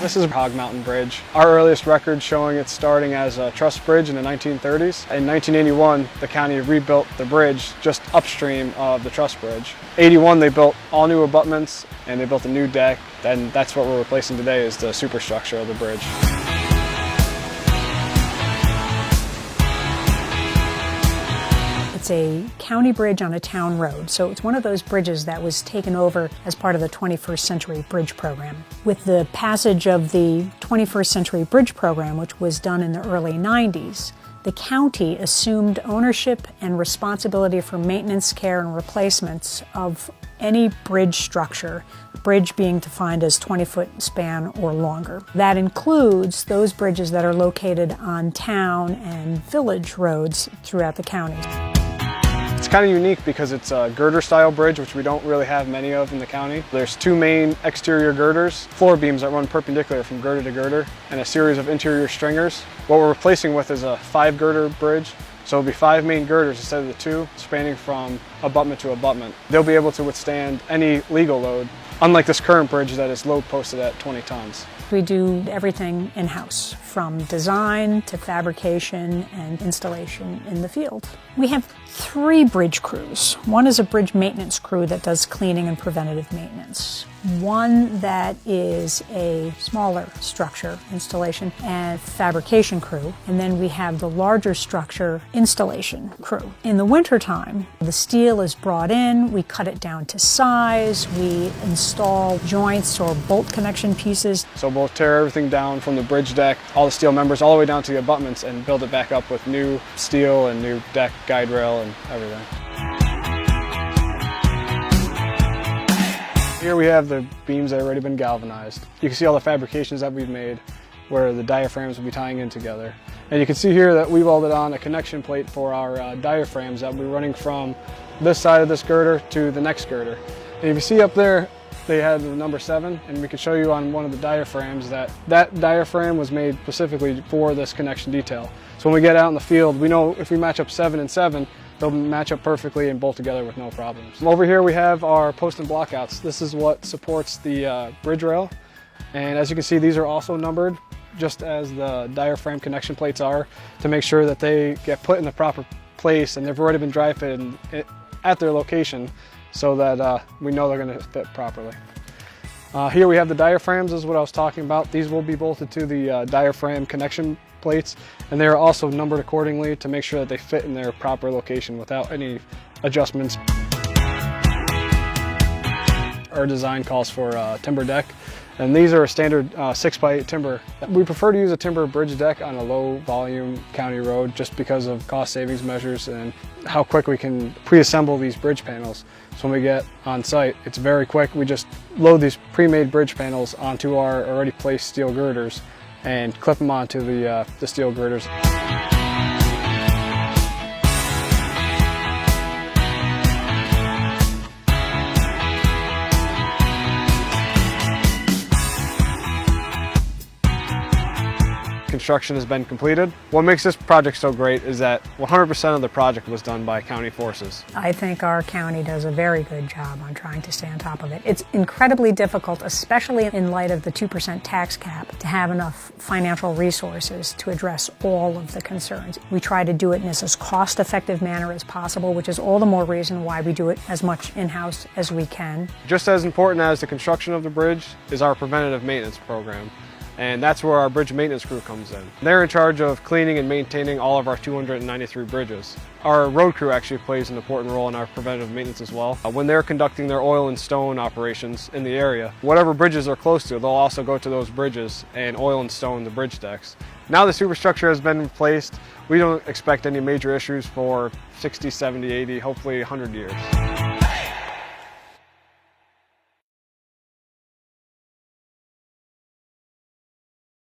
This is Hog Mountain Bridge. Our earliest record showing it starting as a truss bridge in the 1930s. In 1981, the county rebuilt the bridge just upstream of the truss bridge. 81, they built all new abutments and they built a new deck, and that's what we're replacing today is the superstructure of the bridge. It's a county bridge on a town road, so it's one of those bridges that was taken over as part of the 21st Century Bridge Program. With the passage of the 21st Century Bridge Program, which was done in the early 90s, the county assumed ownership and responsibility for maintenance, care, and replacements of any bridge structure, bridge being defined as 20-foot span or longer. That includes those bridges that are located on town and village roads throughout the county. It's kind of unique because it's a girder-style bridge, which we don't really have many of in the county. There's two main exterior girders, floor beams that run perpendicular from girder to girder, and a series of interior stringers. What we're replacing with is a 5-girder bridge. So it'll be 5 main girders instead of the 2, spanning from abutment to abutment. They'll be able to withstand any legal load, unlike this current bridge that is load posted at 20 tons. We do everything in-house, from design to fabrication and installation in the field. We have 3 bridge crews. One is a bridge maintenance crew that does cleaning and preventative maintenance. One that is a smaller structure installation and fabrication crew. And then we have the larger structure installation crew. In the wintertime, the steel is brought in, we cut it down to size, we install joints or bolt connection pieces. So we'll tear everything down from the bridge deck, all the steel members, all the way down to the abutments and build it back up with new steel and new deck, guide rail, and everything. Here we have the beams that have already been galvanized. You can see all the fabrications that we've made where the diaphragms will be tying in together. And you can see here that we welded on a connection plate for our diaphragms that will be running from this side of this girder to the next girder. And if you see up there, they had the number 7, and we can show you on one of the diaphragms that diaphragm was made specifically for this connection detail. So when we get out in the field, we know if we match up 7 and 7, they'll match up perfectly and bolt together with no problems. Over here we have our post and blockouts. This is what supports the bridge rail. And as you can see, these are also numbered, just as the diaphragm connection plates are, to make sure that they get put in the proper place and they've already been dry fitted at their location so that we know they're going to fit properly. Here we have the diaphragms, this is what I was talking about. These will be bolted to the diaphragm connection plates, and they are also numbered accordingly to make sure that they fit in their proper location without any adjustments. Our design calls for a timber deck, and these are a standard 6x8 timber. We prefer to use a timber bridge deck on a low volume county road just because of cost savings measures and how quick we can pre-assemble these bridge panels. So when we get on site, it's very quick. We just load these pre-made bridge panels onto our already placed steel girders and clip them onto the steel girders. Construction has been completed. What makes this project so great is that 100% of the project was done by county forces. I think our county does a very good job on trying to stay on top of it. It's incredibly difficult, especially in light of the 2% tax cap, to have enough financial resources to address all of the concerns. We try to do it in as cost-effective manner as possible, which is all the more reason why we do it as much in-house as we can. Just as important as the construction of the bridge is our preventative maintenance program. And that's where our bridge maintenance crew comes in. They're in charge of cleaning and maintaining all of our 293 bridges. Our road crew actually plays an important role in our preventative maintenance as well. When they're conducting their oil and stone operations in the area, whatever bridges they're close to, they'll also go to those bridges and oil and stone the bridge decks. Now the superstructure has been replaced, we don't expect any major issues for 60, 70, 80, hopefully 100 years.